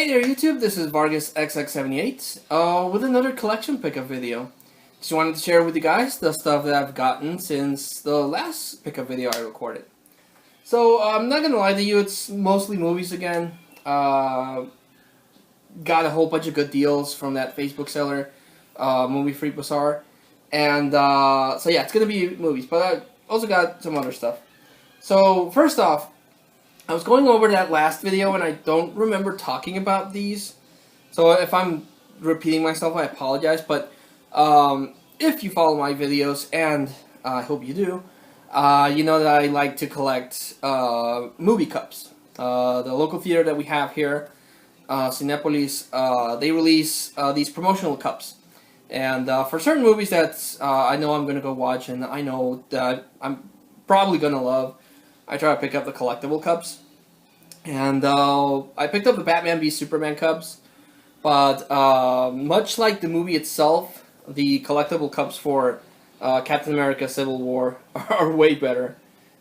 Hey there YouTube, this is Vargas XX78 with another collection pickup video. Just wanted to share with you guys the stuff that I've gotten since the last pickup video I recorded. So I'm not gonna lie to you, it's mostly movies again. Got a whole bunch of good deals from that Facebook seller, Movie Free Bazaar. And so yeah, it's gonna be movies, but I also got some other stuff. So first off, I was going over that last video and I don't remember talking about these. So if I'm repeating myself, I apologize. But if you follow my videos, and I hope you do, you know that I like to collect movie cups. The local theater that we have here, Cinepolis, they release these promotional cups. And for certain movies that I know I'm going to go watch and I know that I'm probably going to love, I try to pick up the collectible cups. And I picked up the Batman v Superman cups. But much like the movie itself, the collectible cups for Captain America Civil War are way better.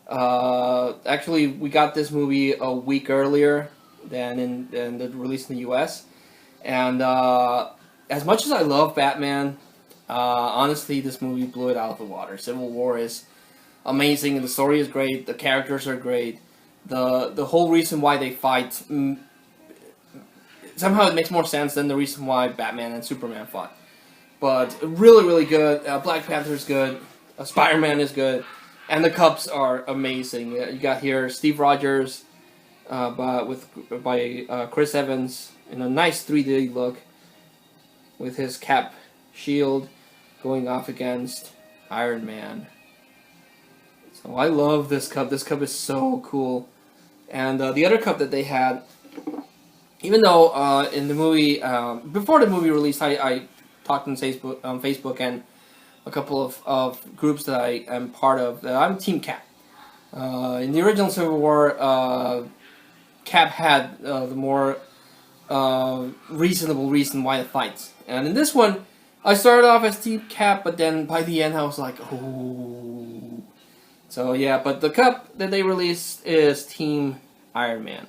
Actually, we got this movie a week earlier than the release in the US. And as much as I love Batman, honestly, this movie blew it out of the water. Civil War is amazing, and the story is great, the characters are great. The whole reason why they fight, somehow it makes more sense than the reason why Batman and Superman fought. But really, really good. Black Panther is good. Spider-Man is good. And the cups are amazing. You got here Steve Rogers by Chris Evans in a nice 3D look with his cap shield going off against Iron Man. So I love this cup. This cup is so cool. And the other cup that they had, even though in the movie, before the movie release, I talked on Facebook and a couple of groups that I am part of. I'm Team Cap. In the original Civil War, Cap had the more reasonable reason why it fights. And in this one, I started off as Team Cap, but then by the end I was like, oh. So yeah, but the cup that they released is Team Iron Man,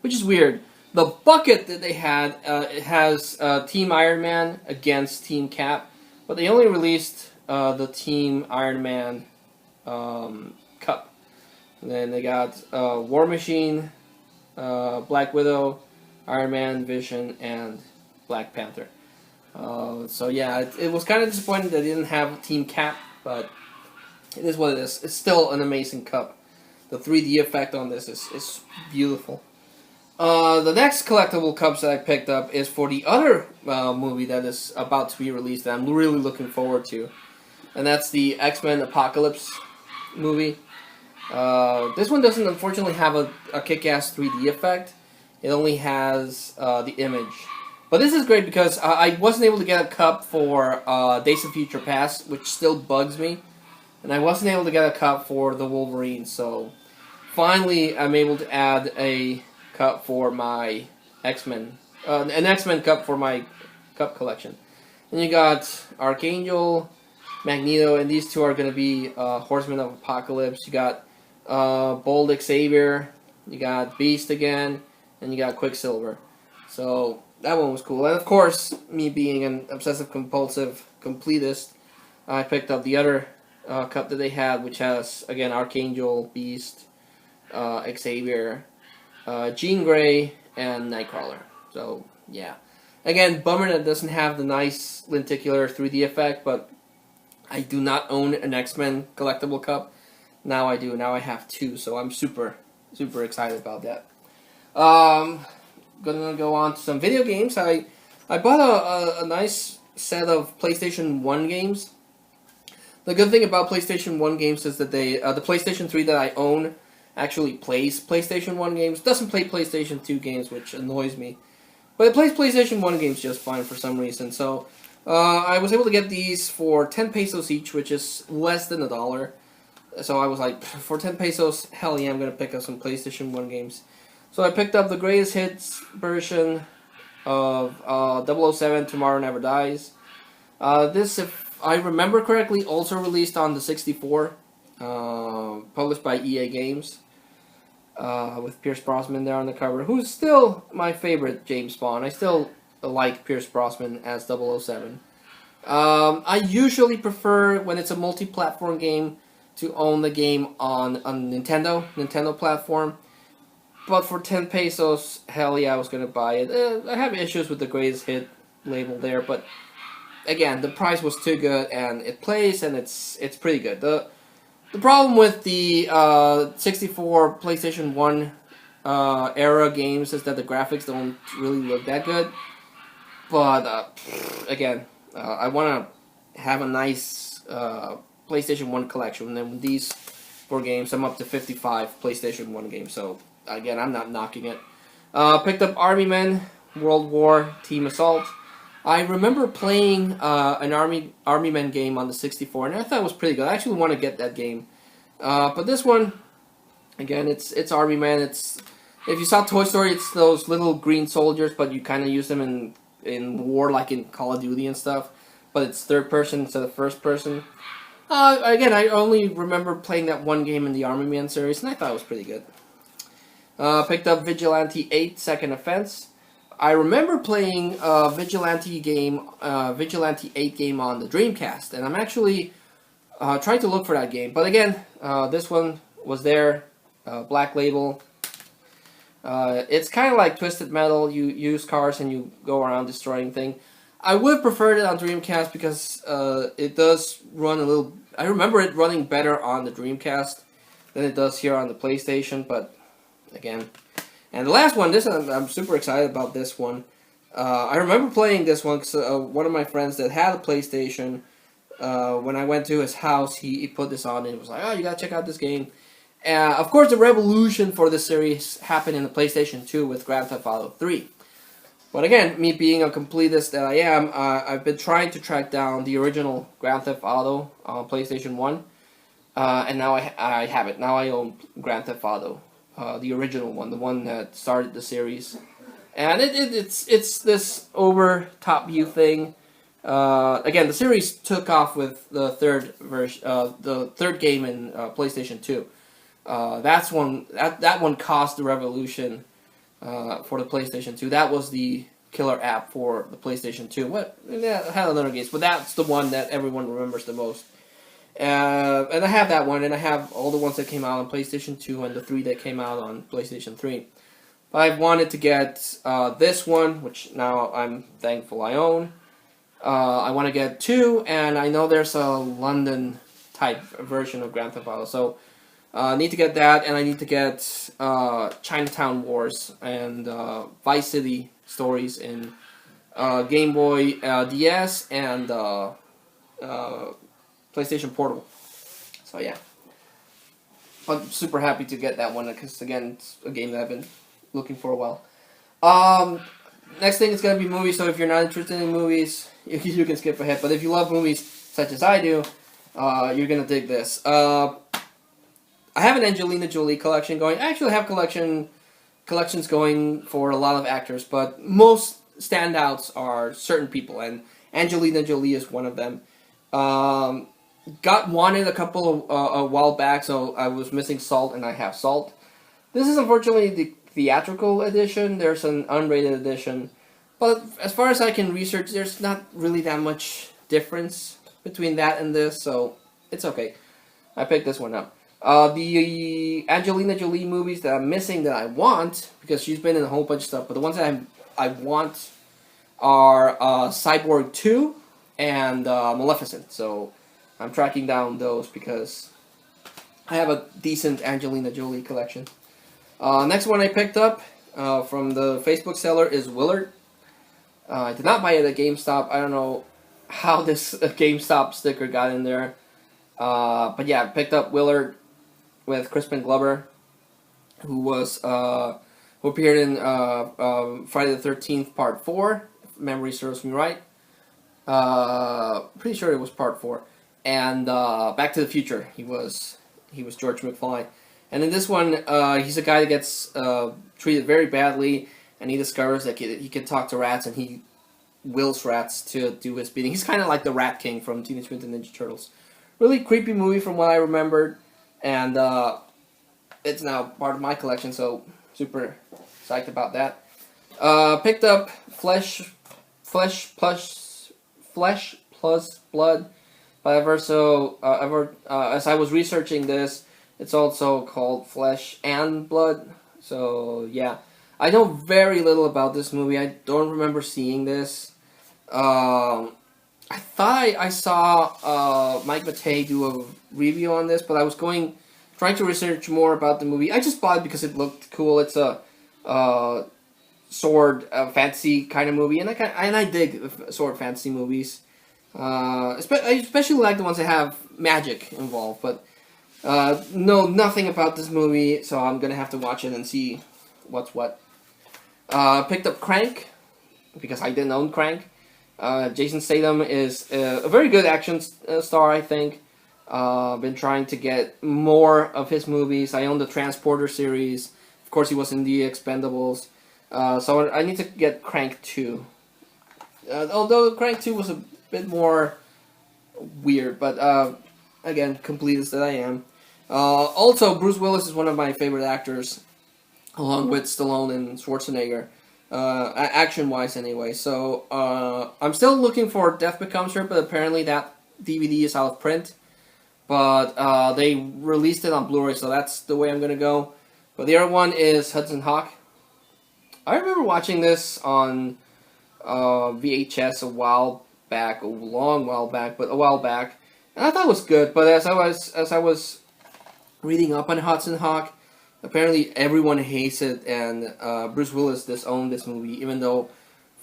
which is weird. The bucket that they had, it has Team Iron Man against Team Cap, but they only released the Team Iron Man cup. And then they got War Machine, Black Widow, Iron Man, Vision, and Black Panther. So yeah, it was kind of disappointing that they didn't have Team Cap, but it is what it is. It's still an amazing cup. The 3D effect on this is beautiful. The next collectible cups that I picked up is for the other movie that is about to be released that I'm really looking forward to. And that's the X-Men Apocalypse movie. This one doesn't unfortunately have a kick-ass 3D effect. It only has the image. But this is great because I wasn't able to get a cup for Days of Future Past, which still bugs me. And I wasn't able to get a cup for the Wolverine, so finally I'm able to add a cup for my X-Men, an X-Men cup for my cup collection. And you got Archangel, Magneto, and these two are going to be Horsemen of Apocalypse. You got Bold Xavier, you got Beast again, and you got Quicksilver. So that one was cool. And of course, me being an obsessive-compulsive completist, I picked up the other cup that they had, which has, again, Archangel, Beast, Xavier, Jean Grey, and Nightcrawler. So, yeah. Again, bummer that it doesn't have the nice lenticular 3D effect, but I do not own an X-Men collectible cup. Now I do. Now I have two, so I'm super, super excited about that. Gonna go on to some video games. I bought a nice set of PlayStation 1 games. The good thing about PlayStation 1 games is that they, the PlayStation 3 that I own actually plays PlayStation 1 games. Doesn't play PlayStation 2 games, which annoys me. But it plays PlayStation 1 games just fine for some reason. So I was able to get these for 10 pesos each, which is less than $1. So I was like, for 10 pesos, hell yeah, I'm going to pick up some PlayStation 1 games. So I picked up the Greatest Hits version of 007 Tomorrow Never Dies. This, if I remember correctly, also released on the 64, published by EA Games. with Pierce Brosnan there on the cover, who's still my favorite James Bond. I still like Pierce Brosnan as 007. I usually prefer, when it's a multi-platform game, to own the game on Nintendo platform. But for 10 pesos, hell yeah, I was gonna buy it. I have issues with the greatest hit label there, but again, the price was too good, and it plays, and it's pretty good. The problem with the 64 PlayStation 1 era games is that the graphics don't really look that good. But again, I want to have a nice PlayStation 1 collection, and then with these 4 games, I'm up to 55 PlayStation 1 games. So again, I'm not knocking it. Picked up Army Men, World War, Team Assault. I remember playing an Army Men game on the 64, and I thought it was pretty good. I actually want to get that game. But this one, again, it's Army Men. It's, if you saw Toy Story, it's those little green soldiers, but you kind of use them in war, like in Call of Duty and stuff. But it's third person instead of first person. Again, I only remember playing that one game in the Army Men series, and I thought it was pretty good. Picked up Vigilante 8, Second Offense. I remember playing Vigilante 8 game on the Dreamcast, and I'm actually trying to look for that game. But again, this one was there, Black Label. It's kind of like Twisted Metal. You use cars and you go around destroying things. I would have preferred it on Dreamcast because it does run a little... I remember it running better on the Dreamcast than it does here on the PlayStation, but again... And the last one, I'm super excited about this one. I remember playing this one because one of my friends that had a PlayStation, when I went to his house, he put this on and he was like, oh, you gotta check out this game. Of course, the revolution for the series happened in the PlayStation 2 with Grand Theft Auto 3. But again, me being a completist that I am, I've been trying to track down the original Grand Theft Auto on PlayStation 1. And now I have it. Now I own Grand Theft Auto. The original one, the one that started the series. And it's this over-top view thing. Again, the series took off with the third game in PlayStation 2. That one caused the revolution for the PlayStation 2. That was the killer app for the PlayStation 2. It had other games, but that's the one that everyone remembers the most. And I have that one, and I have all the ones that came out on PlayStation 2 and the 3 that came out on PlayStation 3. But I wanted to get this one, which now I'm thankful I own. I want to get 2, and I know there's a London-type version of Grand Theft Auto, so I need to get that, and I need to get Chinatown Wars and Vice City Stories in Game Boy DS and PlayStation Portable. So yeah, I'm super happy to get that one because again, it's a game that I've been looking for a while. Next thing is gonna be movies. So if you're not interested in movies, you can skip ahead. But if you love movies such as I do, you're gonna dig this. I have an Angelina Jolie collection going. I actually have collections going for a lot of actors, but most standouts are certain people, and Angelina Jolie is one of them. Got wanted a couple of a while back, so I was missing Salt, and I have Salt. This is unfortunately the theatrical edition. There's an unrated edition, but as far as I can research, there's not really that much difference between that and this, so it's okay. I picked this one up. The Angelina Jolie movies that I'm missing that I want, because she's been in a whole bunch of stuff, but the ones that I want are Cyborg 2 and Maleficent, so I'm tracking down those because I have a decent Angelina Jolie collection. Next one I picked up from the Facebook seller is Willard. I did not buy it at GameStop. I don't know how this GameStop sticker got in there. But yeah, I picked up Willard with Crispin Glover, who appeared in Friday the 13th Part 4, if memory serves me right. Pretty sure it was Part 4. And Back to the Future, he was George McFly. And in this one, he's a guy that gets treated very badly, and he discovers that he can talk to rats, and he wills rats to do his bidding. He's kind of like the Rat King from Teenage Mutant Ninja Turtles. Really creepy movie from what I remembered, and it's now part of my collection, so super psyched about that. Picked up Flesh Plus Blood by as I was researching this, it's also called Flesh and Blood. So yeah, I know very little about this movie. I don't remember seeing this. I thought I saw Mike Matei do a review on this, but I was trying to research more about the movie. I just bought it because it looked cool. It's a sword fantasy kind of movie, and I dig sword fantasy movies. I especially like the ones that have magic involved, but know nothing about this movie, so I'm gonna have to watch it and see what's what. Picked up Crank because I didn't own Crank. Jason Statham is a very good action star, I think. Been trying to get more of his movies. I own the Transporter series. Of course, he was in The Expendables. So I need to get Crank 2. Although Crank 2 was a bit more weird, but again, completist that I am. Also, Bruce Willis is one of my favorite actors, along with Stallone and Schwarzenegger. Action-wise, anyway. So I'm still looking for Death Becomes Her, but apparently that DVD is out of print. But they released it on Blu-ray, so that's the way I'm gonna go. But the other one is Hudson Hawk. I remember watching this on VHS a while back, a long while back, but a while back, and I thought it was good. But as I was reading up on Hudson Hawk, apparently everyone hates it, and Bruce Willis disowned this movie, even though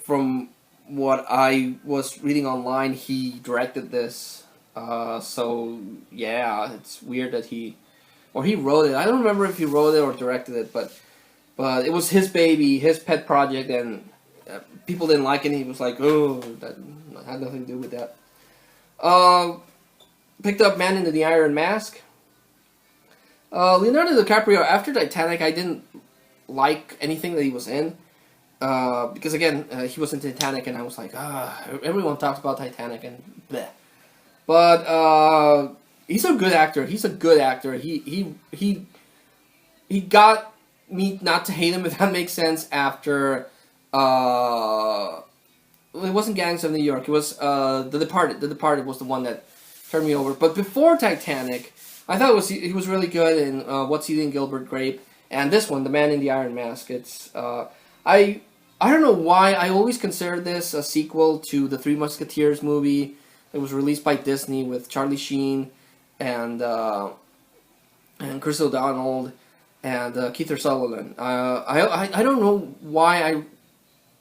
from what I was reading online, he directed this. So yeah, it's weird that he wrote it. I don't remember if he wrote it or directed it, but it was his baby, his pet project, and people didn't like it. And he was like, "Oh, that had nothing to do with that." Picked up Man in the Iron Mask. Leonardo DiCaprio, after Titanic, I didn't like anything that he was in. Because again, he was in Titanic, and I was like, everyone talks about Titanic, and bleh. But he's a good actor. He got me not to hate him, if that makes sense. After it wasn't Gangs of New York. It was The Departed. The Departed was the one that turned me over. But before Titanic, I thought he was really good in What's Eating Gilbert Grape, and this one, The Man in the Iron Mask. It's I don't know why I always considered this a sequel to the Three Musketeers movie. It was released by Disney with Charlie Sheen and Chris O'Donnell and Kiefer Sutherland. I don't know why I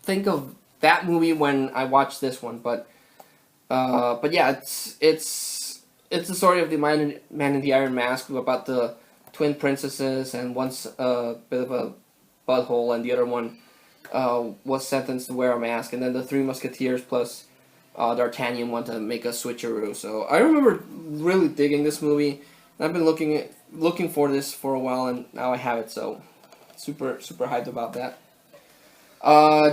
think of that movie when I watch this one, but yeah, it's the story of the Man in the Iron Mask about the twin princesses, and one's a bit of a butthole, and the other one was sentenced to wear a mask, and then the Three Musketeers plus D'Artagnan want to make a switcheroo. So I remember really digging this movie, and I've been looking for this for a while, and now I have it. So super hyped about that.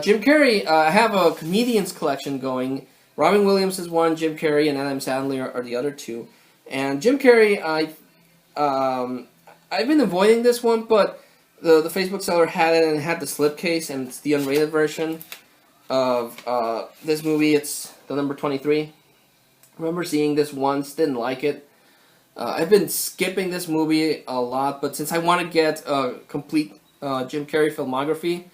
Jim Carrey, I have a comedians collection going. Robin Williams is one, Jim Carrey and Adam Sandler are the other two. And Jim Carrey, I've been avoiding this one, but the Facebook seller had it, and it had the slipcase, and it's the unrated version of this movie. It's the number 23. I remember seeing this once, didn't like it. I've been skipping this movie a lot, but since I want to get a complete Jim Carrey filmography,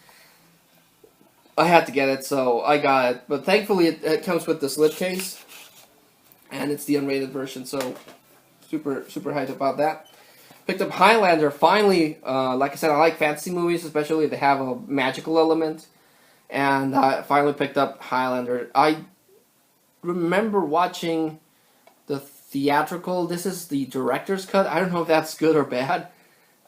I had to get it, so I got it. But thankfully, it comes with the slipcase, and it's the unrated version, so super hyped about that. Picked up Highlander, finally. Like I said, I like fantasy movies, especially if they have a magical element. And I finally picked up Highlander. I remember watching the theatrical. This is the director's cut. I don't know if that's good or bad.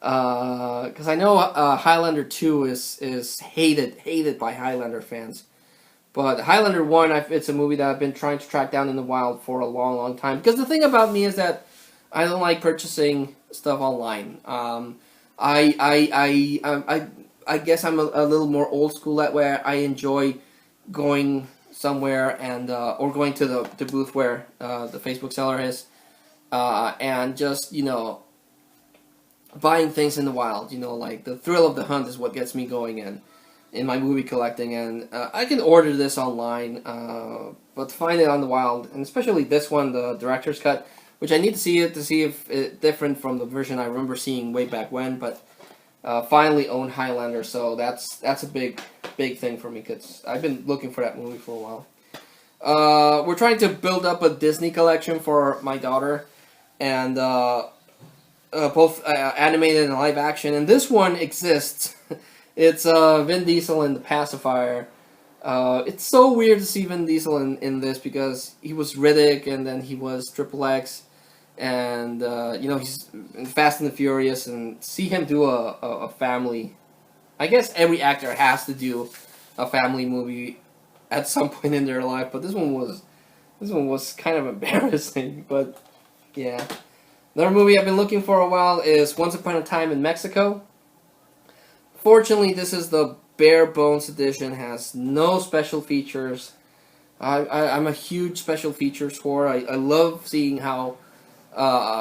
Because I know Highlander 2 is hated by Highlander fans. But Highlander 1, it's a movie that I've been trying to track down in the wild for a long time. Because the thing about me is that I don't like purchasing stuff online. I guess I'm a little more old school that way. I enjoy going somewhere and or going to the booth where the Facebook seller is, and just buying things in the wild. Like the thrill of the hunt is what gets me going in my movie collecting, and I can order this online, but to find it on the wild, and especially this one, the director's cut, which I need to see it to see if it's different from the version I remember seeing way back when, but finally own Highlander, so that's a big thing for me because I've been looking for that movie for a while. We're trying to build up a Disney collection for my daughter, and both animated and live action, and this one exists. It's Vin Diesel in The Pacifier. It's so weird to see Vin Diesel in this because he was Riddick and then he was Triple X, and he's in Fast and the Furious, and see him do a family. I guess every actor has to do a family movie at some point in their life, but this one was kind of embarrassing. But yeah, another movie I've been looking for a while is Once Upon a Time in Mexico. Fortunately, this is the bare bones edition, has no special features. I'm a huge special features whore. I love seeing how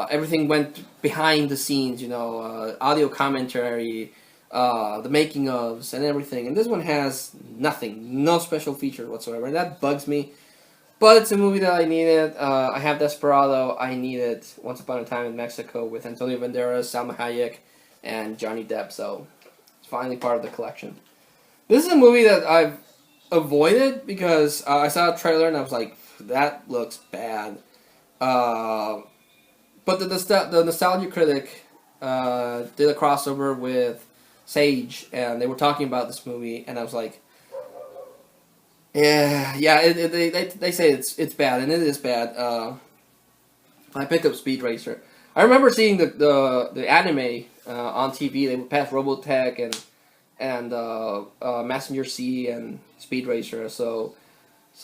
everything went behind the scenes, audio commentary, the making ofs, and everything. And this one has nothing, no special features whatsoever. And that bugs me. But it's a movie that I needed. I have Desperado. I needed Once Upon a Time in Mexico with Antonio Banderas, Salma Hayek, and Johnny Depp. So finally part of the collection. This is a movie that I've avoided because I saw a trailer and I was like, that looks bad. But the Nostalgia Critic did a crossover with Sage, and they were talking about this movie, and I was like, they say it's bad, and it is bad. I picked up Speed Racer. I remember seeing the anime on TV. They would pass Robotech and Messenger C and Speed Racer. So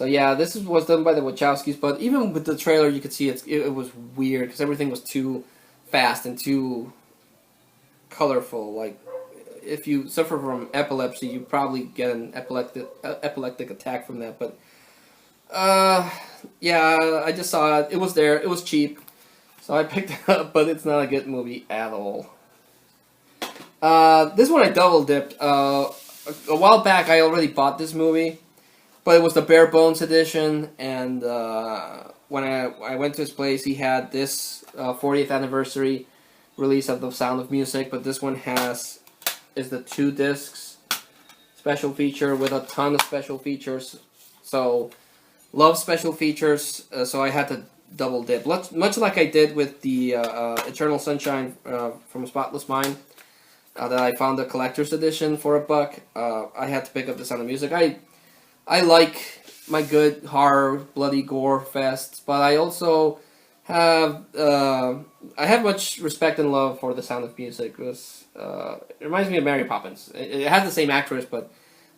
yeah, this was done by the Wachowskis. But even with the trailer, you could see it was weird because everything was too fast and too colorful. Like if you suffer from epilepsy, you probably get an epileptic attack from that. But yeah, I just saw it. It was there. It was cheap. So I picked it up, but it's not a good movie at all. This one I double dipped. A while back I already bought this movie, but it was the bare bones edition, and when I went to his place, he had this 40th anniversary release of The Sound of Music, but this one is the 2 discs special feature with a ton of special features. So love special features, so I had to double dip, much like I did with the Eternal Sunshine from a Spotless Mind, that I found the collector's edition for $1. I had to pick up The Sound of Music. I like my good horror, bloody gore fests, but I also have much respect and love for The Sound of Music. It reminds me of Mary Poppins. It has the same actress, but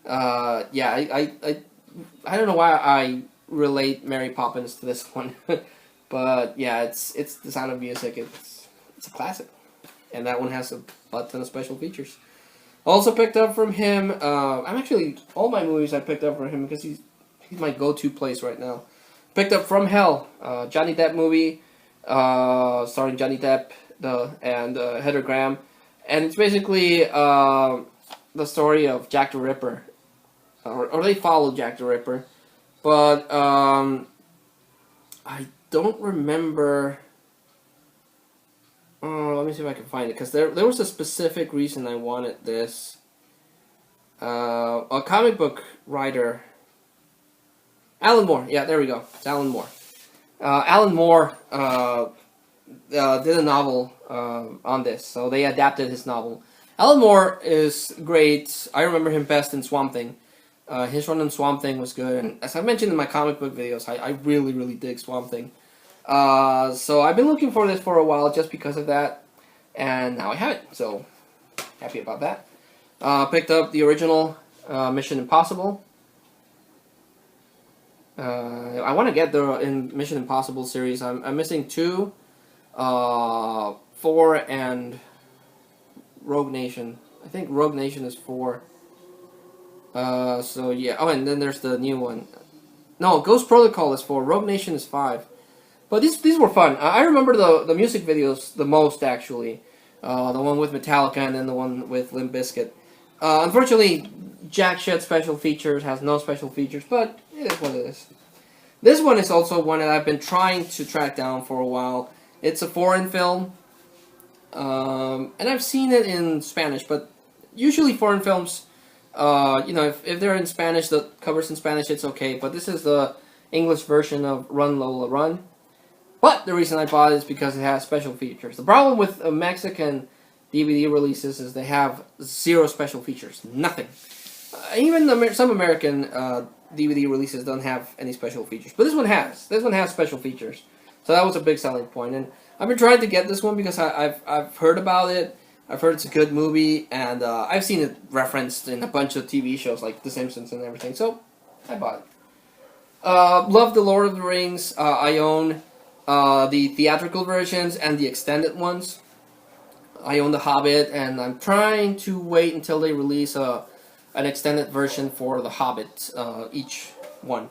yeah, I don't know why I relate Mary Poppins to this one. But yeah, it's The Sound of Music. It's a classic, and that one has a ton of special features. Also picked up from him. I'm actually all my movies I picked up from him because he's my go-to place right now. Picked up From Hell, Johnny Depp movie, starring Johnny Depp and Heather Graham, and it's basically the story of Jack the Ripper, or they follow Jack the Ripper, but I don't remember. Let me see if I can find it, because there was a specific reason I wanted this. A comic book writer, Alan Moore. Yeah, there we go. It's Alan Moore. Alan Moore did a novel on this, so they adapted his novel. Alan Moore is great. I remember him best in Swamp Thing. His run on Swamp Thing was good, and as I mentioned in my comic book videos, I really, really dig Swamp Thing. So I've been looking for this for a while just because of that, and now I have it, so happy about that. Picked up the original Mission Impossible. I want to get the Mission Impossible series. I'm missing 2, 4, and Rogue Nation. I think Rogue Nation is 4. So yeah. Oh, and then there's the new one. No, Ghost Protocol is 4. Rogue Nation is 5. But these were fun. I remember the music videos the most, actually. The one with Metallica and then the one with Limp Bizkit. Unfortunately, jack shit special features, has no special features, but it is what it is. This one is also one that I've been trying to track down for a while. It's a foreign film, and I've seen it in Spanish, but usually foreign films, if they're in Spanish, the covers in Spanish, it's okay, but this is the English version of Run Lola Run. But the reason I bought it is because it has special features. The problem with Mexican DVD releases is they have zero special features. Nothing. Even some American DVD releases don't have any special features. But this one has. This one has special features. So that was a big selling point. And I've been trying to get this one because I've heard about it. I've heard it's a good movie. And I've seen it referenced in a bunch of TV shows like The Simpsons and everything. So I bought it. Love The Lord of the Rings. I own the theatrical versions and the extended ones. I own The Hobbit, and I'm trying to wait until they release an extended version for The Hobbit, each one.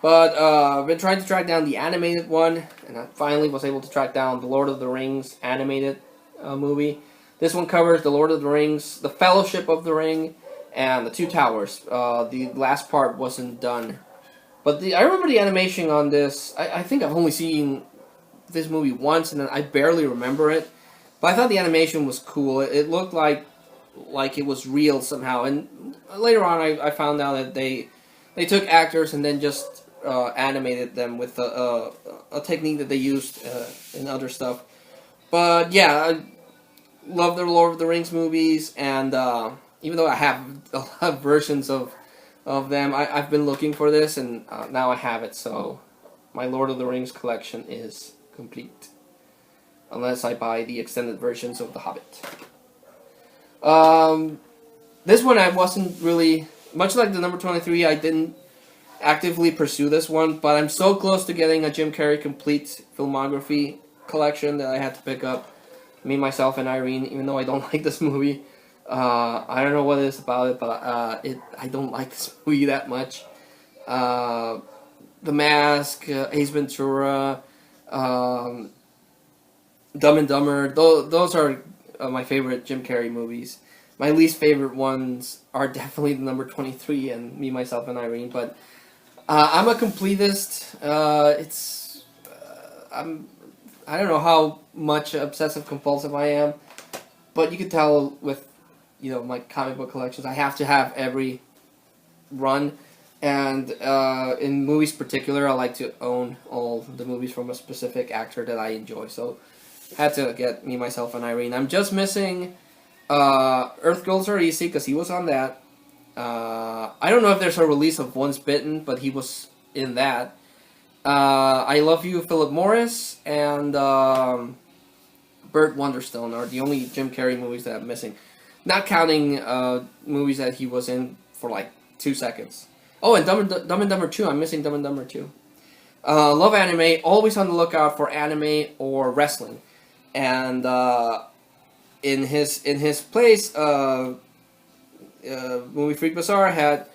But I've been trying to track down the animated one, and I finally was able to track down the Lord of the Rings animated movie. This one covers the Lord of the Rings, the Fellowship of the Ring, and the Two Towers. The last part wasn't done. But I remember the animation on this. I think I've only seen this movie once, and I barely remember it. But I thought the animation was cool. It looked like it was real somehow. And later on, I found out that they took actors and then just animated them with a technique that they used in other stuff. But yeah, I love the Lord of the Rings movies, and even though I have a lot of versions of them, I've been looking for this, and now I have it. So my Lord of the Rings collection is complete. Unless I buy the extended versions of The Hobbit. This one I wasn't really... Much like the number 23, I didn't actively pursue this one, but I'm so close to getting a Jim Carrey complete filmography collection that I had to pick up. Me, Myself, and Irene, even though I don't like this movie. I don't know what it is about it, but I don't like this movie that much. The Mask, Ace Ventura... Dumb and Dumber, those are my favorite Jim Carrey movies. My least favorite ones are definitely the number 23 and Me, Myself, and Irene, but I'm a completist. I don't know how much obsessive compulsive I am, but you can tell with, my comic book collections, I have to have every run, and in movies particular, I like to own all the movies from a specific actor that I enjoy, so had to get Me, Myself, and Irene. I'm just missing Earth Girls Are Easy, because he was on that. I don't know if there's a release of Once Bitten, but he was in that. I Love You, Philip Morris, and Burt Wonderstone are the only Jim Carrey movies that I'm missing. Not counting movies that he was in for like 2 seconds. Oh, and Dumb and Dumber 2. I'm missing Dumb and Dumber 2. Love anime. Always on the lookout for anime or wrestling. And in his place, Movie Freak Bazaar had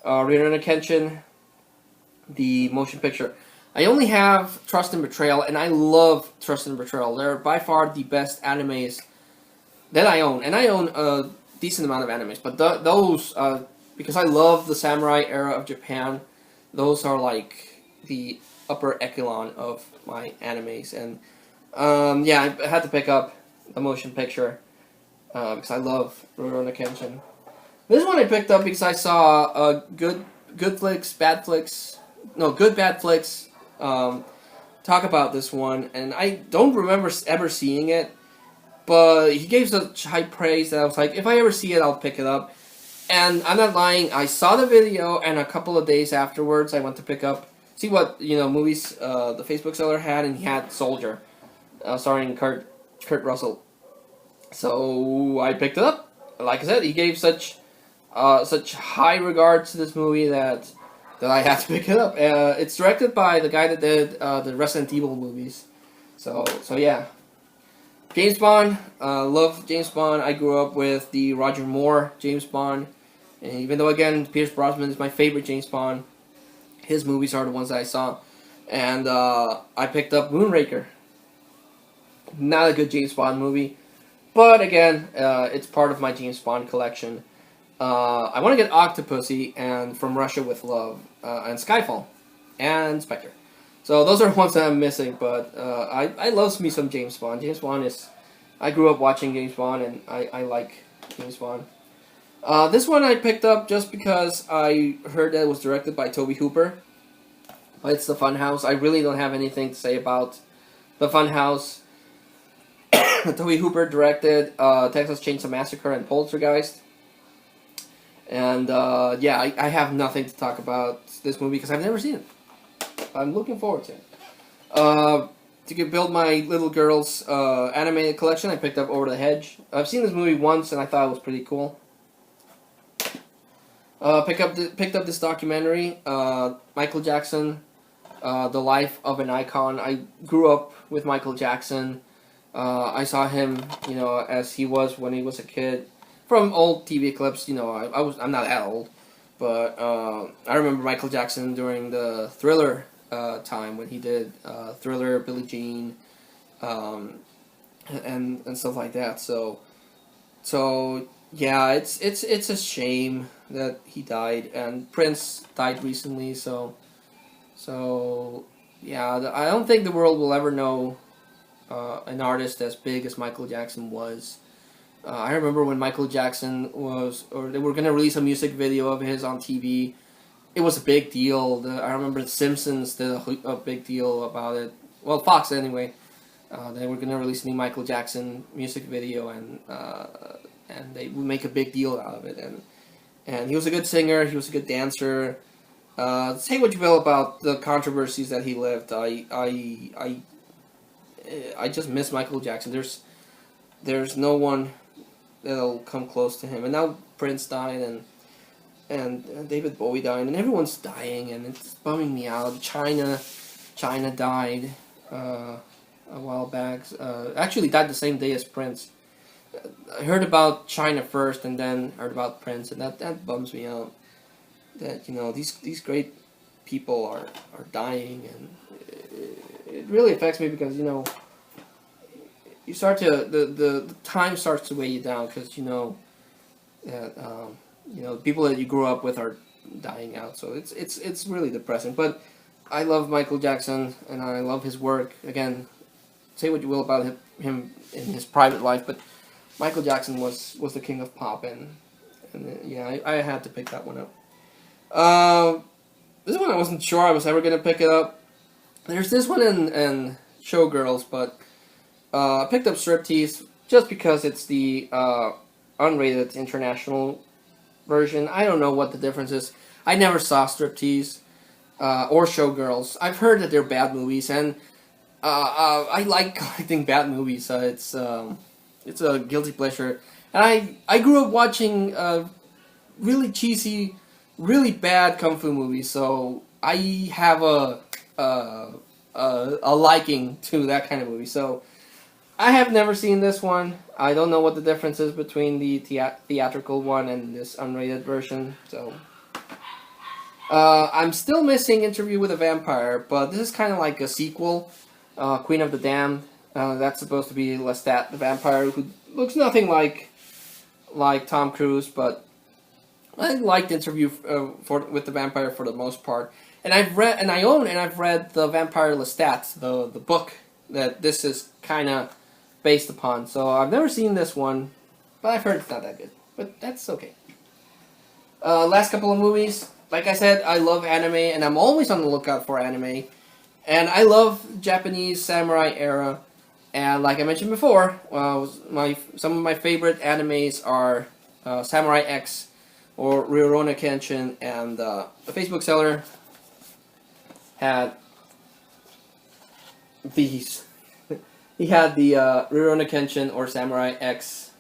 Rurouni Kenshin, the motion picture. I only have Trust and Betrayal, and I love Trust and Betrayal. They're by far the best animes that I own. And I own a decent amount of animes, but those, because I love the samurai era of Japan, those are like the upper echelon of my animes. And yeah, I had to pick up the motion picture because I love Rurouni Kenshin. This one I picked up because I saw Good Bad Flicks talk about this one, and I don't remember ever seeing it, but he gave such high praise that I was like, if I ever see it, I'll pick it up. And I'm not lying, I saw the video, and a couple of days afterwards, I went to see what movies the Facebook seller had, and he had Soldier, starring Kurt Russell. So I picked it up. Like I said, he gave such high regards to this movie that I had to pick it up. It's directed by the guy that did the Resident Evil movies. So yeah. James Bond, love James Bond. I grew up with the Roger Moore James Bond. And even though, again, Pierce Brosnan is my favorite James Bond, his movies are the ones that I saw. And I picked up Moonraker. Not a good James Bond movie. But again, it's part of my James Bond collection. I want to get Octopussy and From Russia with Love and Skyfall and Spectre. So those are ones that I'm missing. But I love me some James Bond. James Bond is I grew up watching James Bond and I like James Bond. This one I picked up just because I heard that it was directed by Toby Hooper. It's the Funhouse. I really don't have anything to say about the Funhouse. Toby Hooper directed Texas Chainsaw Massacre and Poltergeist. And yeah, I have nothing to talk about this movie because I've never seen it. I'm looking forward to it. To build my little girl's animated collection, I picked up Over the Hedge. I've seen this movie once and I thought it was pretty cool. Picked up this documentary, Michael Jackson, The Life of an Icon. I grew up with Michael Jackson. I saw him, as he was when he was a kid. From old TV clips, I'm not that old, but I remember Michael Jackson during the Thriller time when he did Thriller, Billie Jean, and stuff like that. So yeah, it's a shame that he died, and Prince died recently. So yeah, I don't think the world will ever know an artist as big as Michael Jackson was. I remember when Michael Jackson they were going to release a music video of his on TV. It was a big deal. I remember The Simpsons did a big deal about it. Well, Fox anyway. They were going to release a new Michael Jackson music video, and they would make a big deal out of it. And he was a good singer. He was a good dancer. Say what you will about the controversies that he lived. I just miss Michael Jackson. There's no one that'll come close to him. And now Prince died, and David Bowie died, and everyone's dying, and it's bumming me out. China died a while back. Actually died the same day as Prince. I heard about China first, and then heard about Prince, and that bums me out. That these great people are dying, and it really affects me because you start to the time starts to weigh you down because that people that you grew up with are dying out. So it's really depressing. But I love Michael Jackson and I love his work. Again, say what you will about him in his private life, but Michael Jackson was the king of pop, and yeah, I had to pick that one up. This one I wasn't sure I was ever gonna pick it up. There's this one in Showgirls, but I picked up Striptease just because it's the unrated international version. I don't know what the difference is. I never saw Striptease or Showgirls. I've heard that they're bad movies, and I like collecting bad movies. It's a guilty pleasure. And I grew up watching really cheesy, really bad kung fu movies, so I have a liking to that kind of movie. So I have never seen this one. I don't know what the difference is between the theatrical one and this unrated version. So I'm still missing Interview with a Vampire, but this is kind of like a sequel. Queen of the Damned. That's supposed to be Lestat the vampire, who looks nothing like Tom Cruise, but I liked Interview with the Vampire for the most part. And I've read the Vampire Lestat, the book that this is kind of based upon. So I've never seen this one, but I've heard it's not that good. But that's okay. Last couple of movies. Like I said, I love anime, and I'm always on the lookout for anime. And I love Japanese samurai era. And like I mentioned before, some of my favorite animes are Samurai X or Rurouni Kenshin, and the Facebook seller had these. He had the Rurouni Kenshin or Samurai X,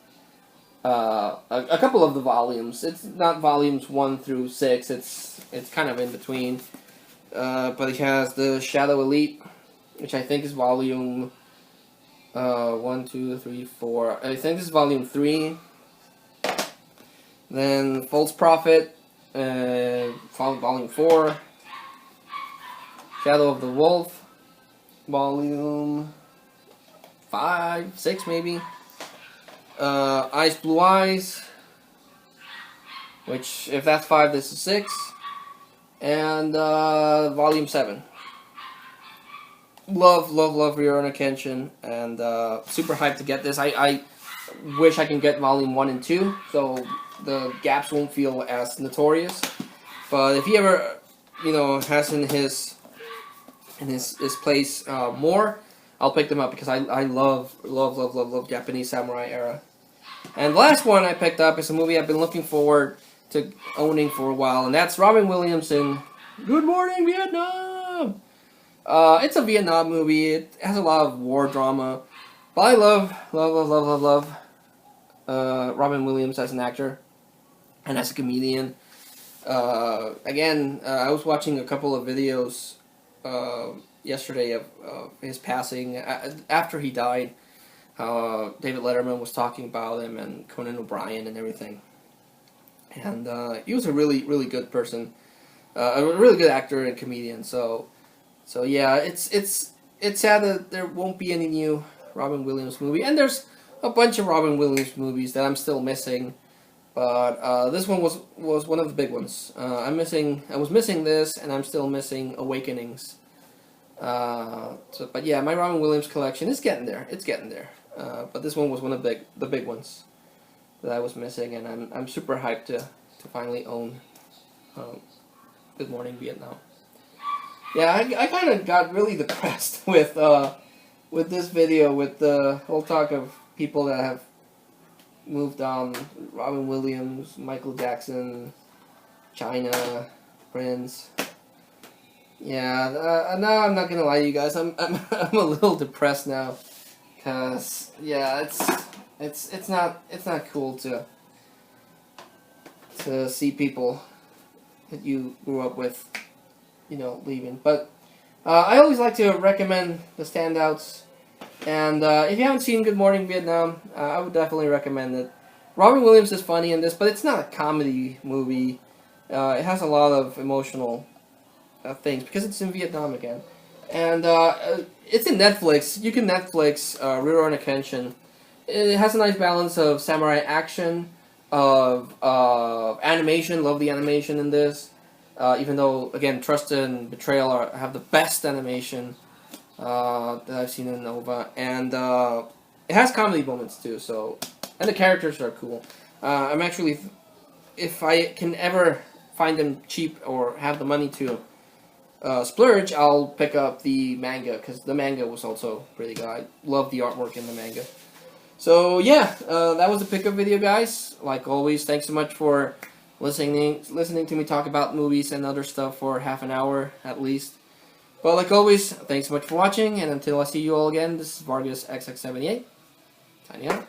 a couple of the volumes. It's not volumes 1 through 6. It's kind of in between. But he has the Shadow Elite, which I think is volume 1, 2, 3, 4. I think this is volume 3. Then False Prophet, volume 4. Shadow of the Wolf, volume 5, 6 maybe. Ice Blue Eyes, which if that's 5, this is 6, and Volume 7. Love Rurouni Kenshin, and super hyped to get this. I wish I can get Volume 1 and 2, so the gaps won't feel as notorious. But if he ever, has in his place more, I'll pick them up because I love Japanese samurai era. And the last one I picked up is a movie I've been looking forward to owning for a while, and that's Robin Williams in Good Morning Vietnam. It's a Vietnam movie. It has a lot of war drama, but I love Robin Williams as an actor and as a comedian. I was watching a couple of videos yesterday of his passing after he died. David Letterman was talking about him, and Conan O'Brien and everything. And he was a really good person, a really good actor and comedian. So yeah, it's sad that there won't be any new Robin Williams movie, and there's a bunch of Robin Williams movies that I'm still missing. But this one was one of the big ones. I was missing this, and I'm still missing Awakenings. But yeah, my Robin Williams collection is getting there. It's getting there. But this one was one of the big ones that I was missing, and I'm super hyped to finally own Good Morning Vietnam. Yeah, I kind of got really depressed with this video, with the whole talk of people that have moved on. Robin Williams, Michael Jackson, China, Prince. Yeah, now I'm not gonna lie to you guys. I'm a little depressed now, cause yeah, it's not cool to see people that you grew up with, leaving. But I always like to recommend the standouts. And if you haven't seen Good Morning Vietnam, I would definitely recommend it. Robin Williams is funny in this, but it's not a comedy movie. It has a lot of emotional things because it's in Vietnam again. And it's in Netflix. You can Netflix Rurouni Kenshin. It has a nice balance of samurai action, of animation. Love the animation in this. Even though, again, Trust and Betrayal have the best animation that I've seen in Nova, and it has comedy moments too. And the characters are cool. I'm actually, if I can ever find them cheap or have the money to splurge, I'll pick up the manga, because the manga was also pretty good. I love the artwork in the manga. So yeah, that was a pickup video, guys. Like always, thanks so much for listening to me talk about movies and other stuff for half an hour at least. But like always, thanks so much for watching, and until I see you all again, this is Vargas XX78, signing out.